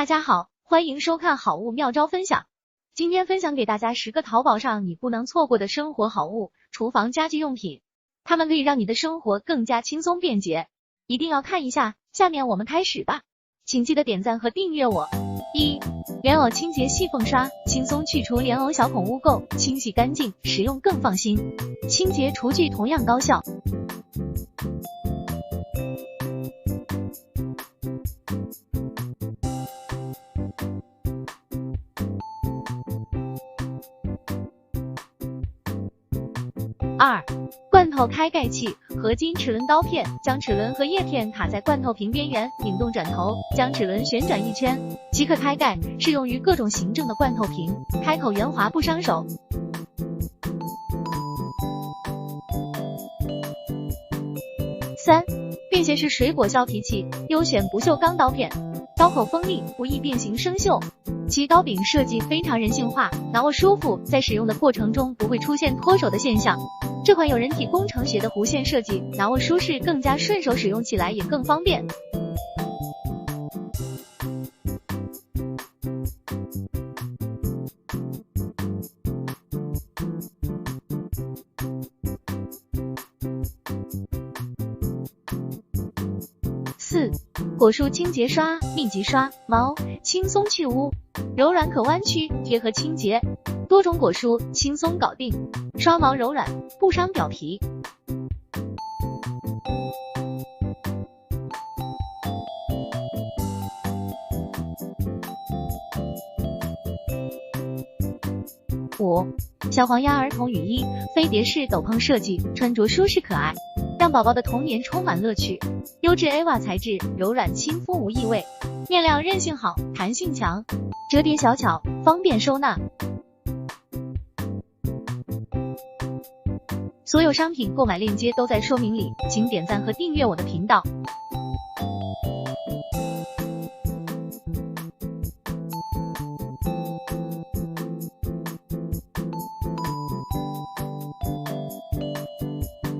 大家好，欢迎收看好物妙招分享。今天分享给大家10个淘宝上你不能错过的生活好物、厨房家居用品，它们可以让你的生活更加轻松便捷，一定要看一下。下面我们开始吧，请记得点赞和订阅我。1. 莲藕清洁细缝刷，轻松去除莲藕小孔污垢，清洗干净，使用更放心。清洁厨具同样高效。2. 罐头开盖器，合金齿轮刀片，将齿轮和叶片卡在罐头瓶边缘，拧动转头，将齿轮旋转1圈，即可开盖，适用于各种形状的罐头瓶，开口圆滑不伤手。3. 便携式水果削皮器，优选不锈钢刀片，刀口锋利，不易变形生锈。其刀柄设计非常人性化，拿握舒服，在使用的过程中不会出现脱手的现象。这款有人体工程学的弧线设计，拿握舒适，更加顺手，使用起来也更方便。4. 果蔬清洁刷，密集刷毛，轻松去污，柔软可弯曲，贴合清洁，多种果蔬轻松搞定，刷毛柔软，不伤表皮。5. 小黄鸭儿童雨衣，飞碟式斗篷设计，穿着舒适可爱，让宝宝的童年充满乐趣。优质 A 瓦材质，柔软亲肤无异味，面料韧性好，弹性强，折叠小巧，方便收纳。所有商品购买链接都在说明里，请点赞和订阅我的频道。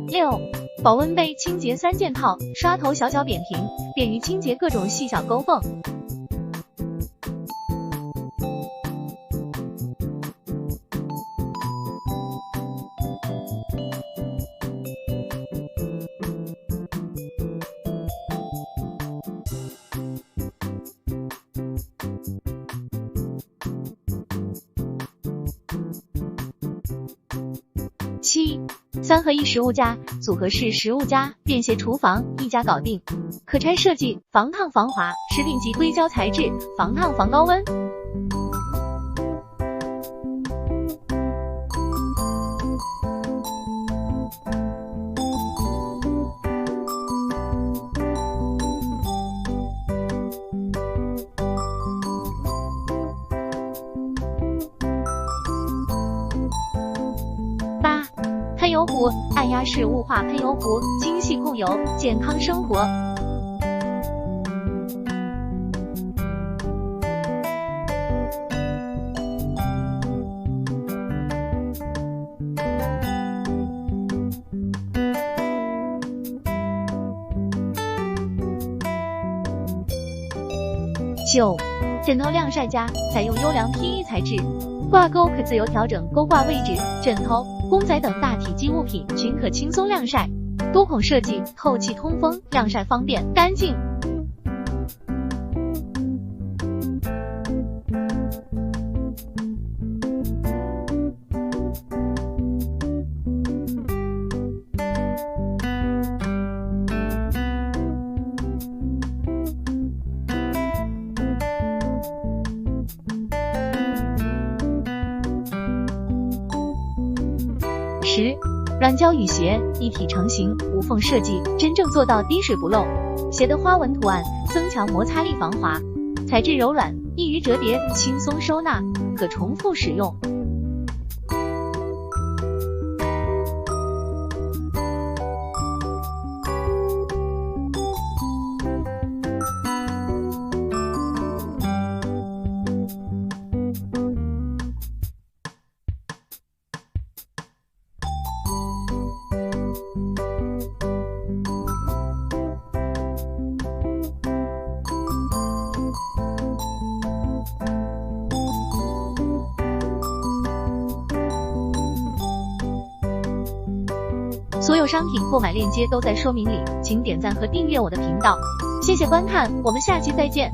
6. 保温杯清洁3件套，刷头小巧扁平，便于清洁各种细小沟缝。7. 3合1食物架，组合式食物架，便携厨房，一家搞定。可拆设计，防烫防滑，食品级硅胶材质，防烫防高温。喷油壶，按压式雾化喷油壶，精细控油，健康生活。9. 枕头晾晒架，采用优良 PE 材质，挂钩可自由调整钩挂位置，枕头、公仔等大体积物品均可轻松晾晒，多孔设计，透气通风，晾晒方便干净。10. 软胶雨鞋，一体成型，无缝设计，真正做到滴水不漏。鞋的花纹图案增强摩擦力，防滑，材质柔软，易于折叠，轻松收纳，可重复使用。所有商品购买链接都在说明里，请点赞和订阅我的频道，谢谢观看，我们下期再见。